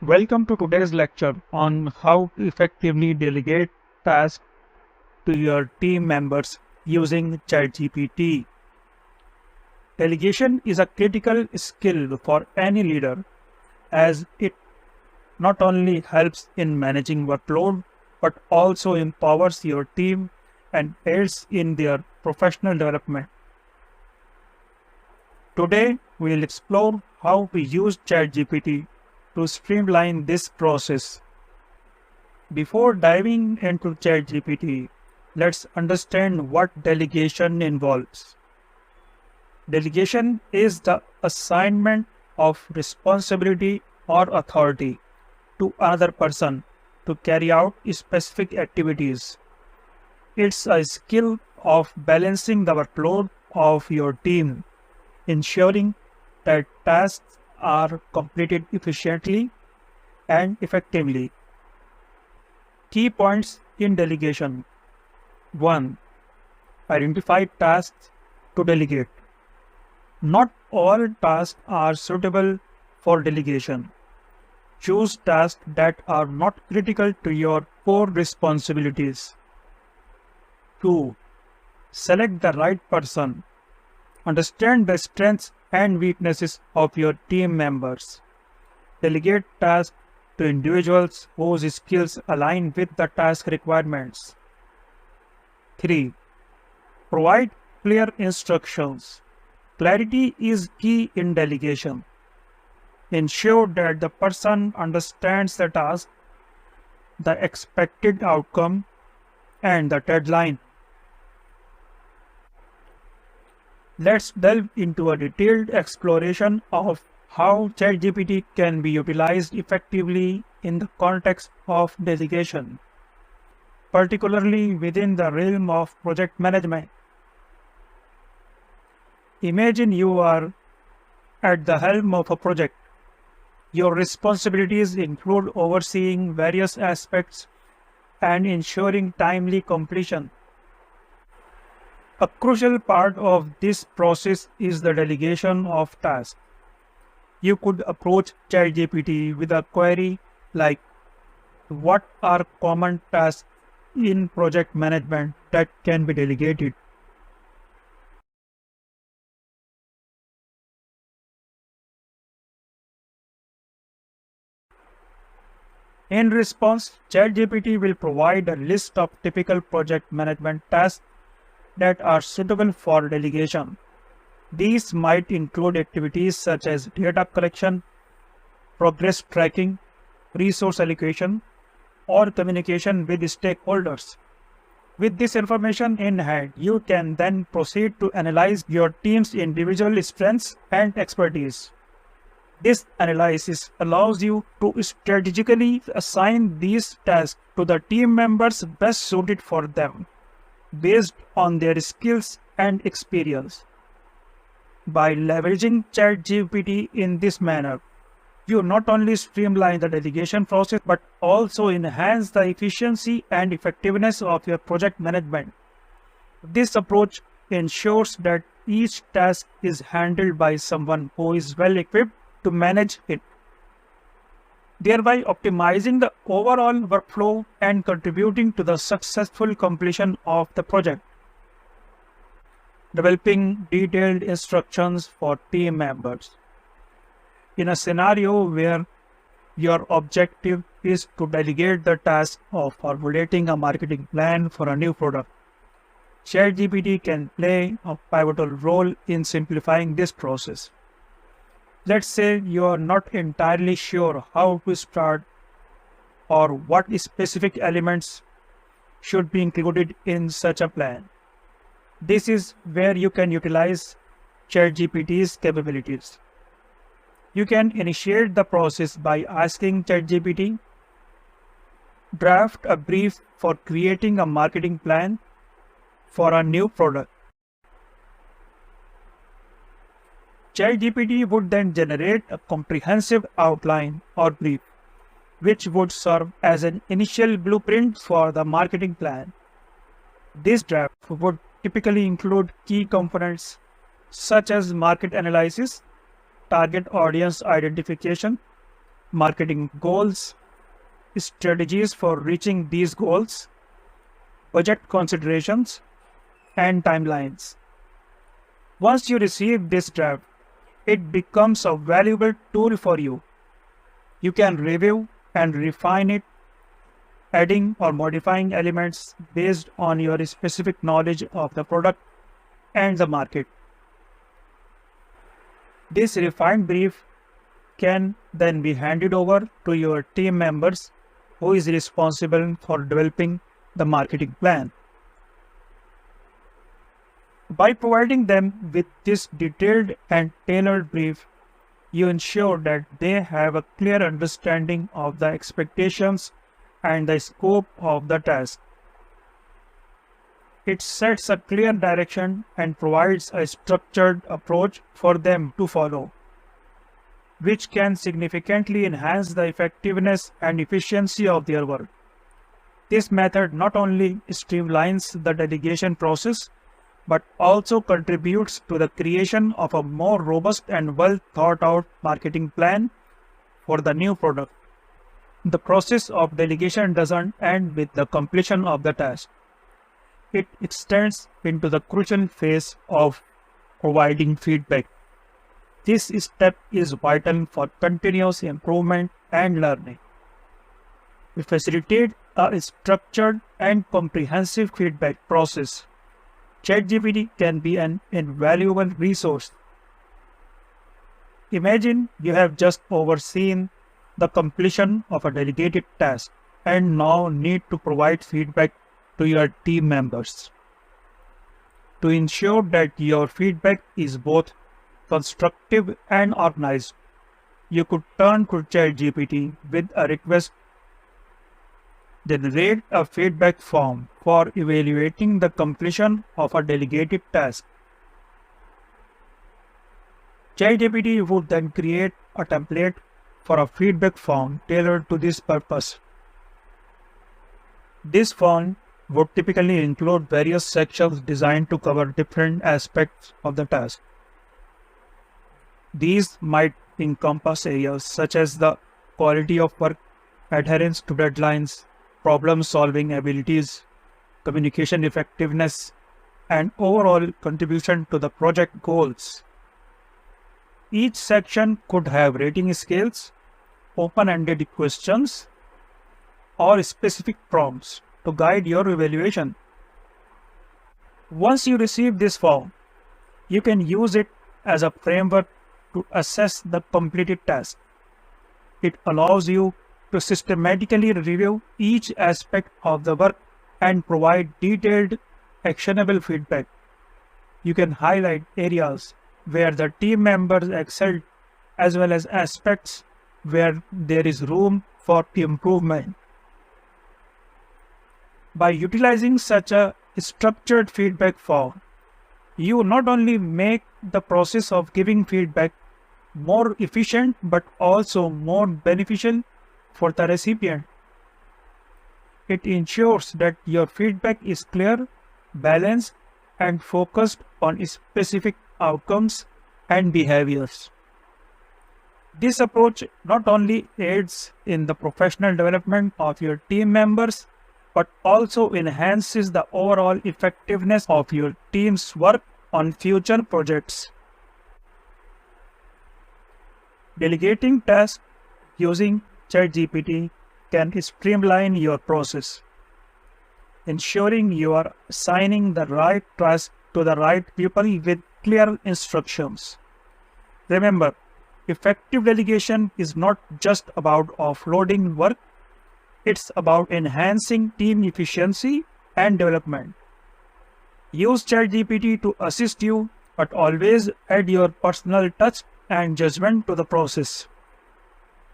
Welcome to today's lecture on how to effectively delegate tasks to your team members using ChatGPT. Delegation is a critical skill for any leader as it not only helps in managing workload but also empowers your team and aids in their professional development. Today, we will explore how we use ChatGPT to streamline this process. Before diving into ChatGPT, let's understand what delegation involves. Delegation is the assignment of responsibility or authority to another person to carry out specific activities. It's a skill of balancing the workload of your team, ensuring that tasks are completed efficiently and effectively. Key points in delegation. 1. Identify tasks to delegate. Not all tasks are suitable for delegation. Choose tasks that are not critical to your core responsibilities. 2. Select the right person. Understand the strengths and weaknesses of your team members. Delegate tasks to individuals whose skills align with the task requirements. 3. Provide clear instructions. Clarity is key in delegation. Ensure that the person understands the task, the expected outcome, and the deadline. Let's delve into a detailed exploration of how ChatGPT can be utilized effectively in the context of delegation, particularly within the realm of project management. Imagine you are at the helm of a project. Your responsibilities include overseeing various aspects and ensuring timely completion. A crucial part of this process is the delegation of tasks. You could approach ChatGPT with a query like, what are common tasks in project management that can be delegated? In response, ChatGPT will provide a list of typical project management tasks that are suitable for delegation. These might include activities such as data collection, progress tracking, resource allocation, or communication with stakeholders. With this information in hand, you can then proceed to analyze your team's individual strengths and expertise. This analysis allows you to strategically assign these tasks to the team members best suited for them, based on their skills and experience. By leveraging ChatGPT in this manner, you not only streamline the delegation process but also enhance the efficiency and effectiveness of your project management. This approach ensures that each task is handled by someone who is well equipped to manage it, thereby optimizing the overall workflow and contributing to the successful completion of the project. Developing detailed instructions for team members. In a scenario where your objective is to delegate the task of formulating a marketing plan for a new product, ChatGPT can play a pivotal role in simplifying this process. Let's say you are not entirely sure how to start or what specific elements should be included in such a plan. This is where you can utilize ChatGPT's capabilities. You can initiate the process by asking ChatGPT, draft a brief for creating a marketing plan for a new product. ChatGPT would then generate a comprehensive outline or brief, which would serve as an initial blueprint for the marketing plan. This draft would typically include key components such as market analysis, target audience identification, marketing goals, strategies for reaching these goals, budget considerations, and timelines. Once you receive this draft, it becomes a valuable tool for you. You can review and refine it, adding or modifying elements based on your specific knowledge of the product and the market. This refined brief can then be handed over to your team members who is responsible for developing the marketing plan. By providing them with this detailed and tailored brief, you ensure that they have a clear understanding of the expectations and the scope of the task. It sets a clear direction and provides a structured approach for them to follow, which can significantly enhance the effectiveness and efficiency of their work. This method not only streamlines the delegation process, but also contributes to the creation of a more robust and well thought out marketing plan for the new product. The process of delegation doesn't end with the completion of the task. It extends into the crucial phase of providing feedback. This step is vital for continuous improvement and learning. To facilitate a structured and comprehensive feedback process, ChatGPT can be an invaluable resource. Imagine you have just overseen the completion of a delegated task and now need to provide feedback to your team members. To ensure that your feedback is both constructive and organized, you could turn to ChatGPT with a request: generate a feedback form for evaluating the completion of a delegated task. ChatGPT would then create a template for a feedback form tailored to this purpose. This form would typically include various sections designed to cover different aspects of the task. These might encompass areas such as the quality of work, adherence to deadlines, problem-solving abilities, communication effectiveness, and overall contribution to the project goals. Each section could have rating scales, open-ended questions, or specific prompts to guide your evaluation. Once you receive this form, you can use it as a framework to assess the completed task. It allows you to systematically review each aspect of the work and provide detailed, actionable feedback. You can highlight areas where the team members excelled, as well as aspects where there is room for improvement. By utilizing such a structured feedback form, you not only make the process of giving feedback more efficient, but also more beneficial for the recipient. It ensures that your feedback is clear, balanced, and focused on specific outcomes and behaviors. This approach not only aids in the professional development of your team members, but also enhances the overall effectiveness of your team's work on future projects. Delegating tasks using ChatGPT can streamline your process, ensuring you are assigning the right task to the right people with clear instructions. Remember, effective delegation is not just about offloading work, it's about enhancing team efficiency and development. Use ChatGPT to assist you, but always add your personal touch and judgment to the process.